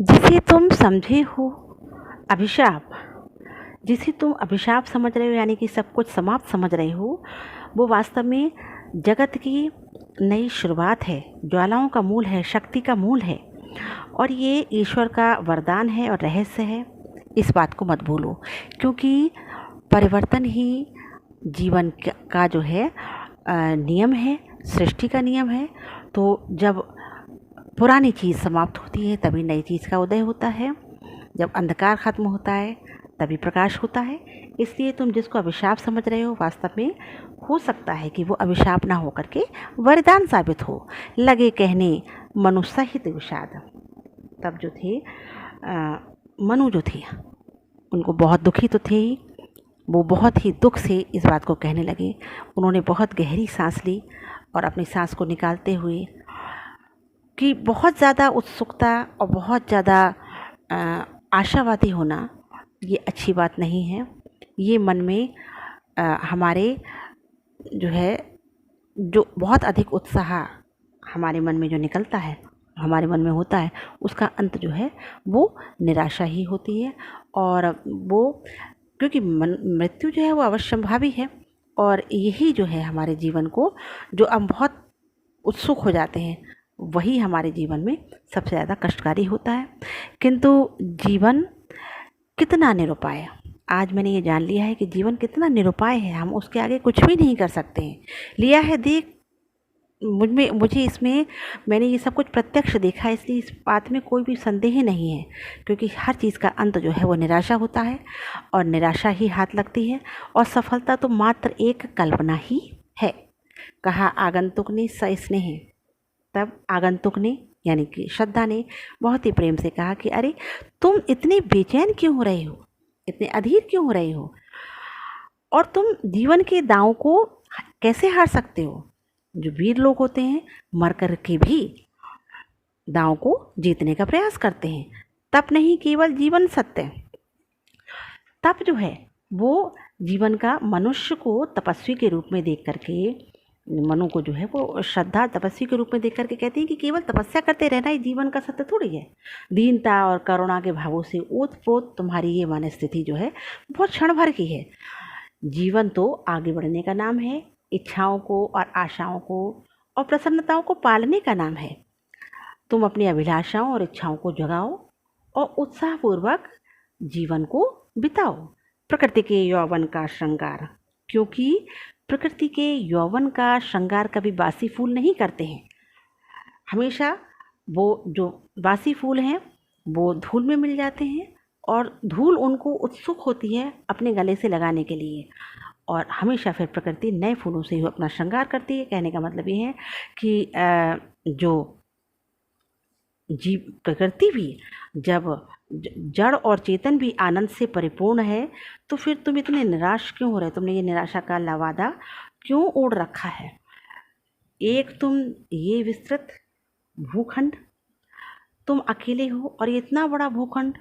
जिसे तुम समझे हो अभिशाप, जिसे तुम अभिशाप समझ रहे हो यानी कि सब कुछ समाप्त समझ रहे हो, वो वास्तव में जगत की नई शुरुआत है, ज्वालाओं का मूल है, शक्ति का मूल है और ये ईश्वर का वरदान है और रहस्य है। इस बात को मत भूलो, क्योंकि परिवर्तन ही जीवन का जो है नियम है, सृष्टि का नियम है। तो जब पुरानी चीज़ समाप्त होती है तभी नई चीज़ का उदय होता है, जब अंधकार खत्म होता है तभी प्रकाश होता है। इसलिए तुम जिसको अभिशाप समझ रहे हो वास्तव में हो सकता है कि वो अभिशाप ना होकर के वरदान साबित हो। लगे कहने मनु सहित विषाद। तब जो थे मनु जो थे उनको बहुत दुखी तो थे ही, वो बहुत ही दुख से इस बात को कहने लगे। उन्होंने बहुत गहरी सांस ली और अपनी सांस को निकालते हुए कि बहुत ज़्यादा उत्सुकता और बहुत ज़्यादा आशावादी होना ये अच्छी बात नहीं है। ये मन में हमारे जो है जो बहुत अधिक उत्साह हमारे मन में जो निकलता है, हमारे मन में होता है, उसका अंत जो है वो निराशा ही होती है। और वो क्योंकि मृत्यु जो है वो अवश्यंभावी है और यही जो है हमारे जीवन को जो हम बहुत उत्सुक हो जाते हैं वही हमारे जीवन में सबसे ज़्यादा कष्टकारी होता है। किंतु जीवन कितना निरुपाय, आज मैंने ये जान लिया है कि जीवन कितना निरुपाय है, हम उसके आगे कुछ भी नहीं कर सकते हैं। लिया है देख, मुझे इसमें मैंने ये सब कुछ प्रत्यक्ष देखा है, इसलिए इस बात में कोई भी संदेह नहीं है, क्योंकि हर चीज़ का अंत जो है वो निराशा होता है और निराशा ही हाथ लगती है और सफलता तो मात्र एक कल्पना ही है। कहा आगंतुक ने सस्नेह। तब आगंतुक ने यानी कि श्रद्धा ने बहुत ही प्रेम से कहा कि अरे तुम इतने बेचैन क्यों हो रहे हो, इतने अधीर क्यों हो रहे हो, और तुम जीवन के दांव को कैसे हार सकते हो। जो वीर लोग होते हैं मर कर के भी दांव को जीतने का प्रयास करते हैं। तप नहीं केवल जीवन सत्य। तप जो है वो जीवन का मनुष्य को तपस्वी के रूप में देख करके, मनु को जो है वो श्रद्धा तपस्वी के रूप में देख करके कहती है कि केवल तपस्या करते रहना ही जीवन का सत्य थोड़ी है। दीनता और करुणा के भावों से ओतप्रोत तुम्हारी ये मन स्थिति जो है बहुत क्षण भर की है। जीवन तो आगे बढ़ने का नाम है, इच्छाओं को और आशाओं को और प्रसन्नताओं को पालने का नाम है। तुम अपनी अभिलाषाओं और इच्छाओं को जगाओ और उत्साहपूर्वक जीवन को बिताओ। प्रकृति के यौवन का श्रृंगार, क्योंकि प्रकृति के यौवन का श्रृंगार कभी बासी फूल नहीं करते हैं। हमेशा वो जो बासी फूल हैं वो धूल में मिल जाते हैं और धूल उनको उत्सुक होती है अपने गले से लगाने के लिए, और हमेशा फिर प्रकृति नए फूलों से ही अपना श्रृंगार करती है। कहने का मतलब ये है कि जो प्रकृति भी जब जड़ और चेतन भी आनंद से परिपूर्ण है तो फिर तुम इतने निराश क्यों हो रहे, तुमने ये निराशा का लवादा क्यों ओढ़ रखा है। एक तुम ये विस्तृत भूखंड, तुम अकेले हो और ये इतना बड़ा भूखंड,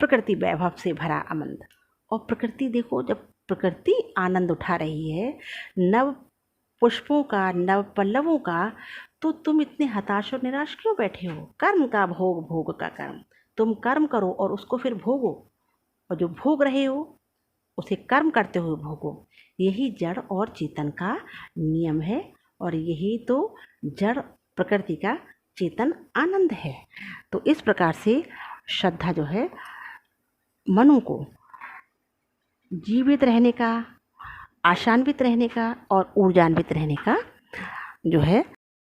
प्रकृति वैभव से भरा आनंद। और प्रकृति देखो, जब प्रकृति आनंद उठा रही है नव पुष्पों का, नव पल्लवों का, तो तुम इतने हताश और निराश क्यों बैठे हो। कर्म का भोग, भोग का कर्म। तुम कर्म करो और उसको फिर भोगो, और जो भोग रहे हो उसे कर्म करते हुए भोगो। यही जड़ और चेतन का नियम है और यही तो जड़ प्रकृति का चेतन आनंद है। तो इस प्रकार से श्रद्धा जो है मनु को जीवित रहने का, आशान्वित रहने का और ऊर्जान्वित रहने का जो है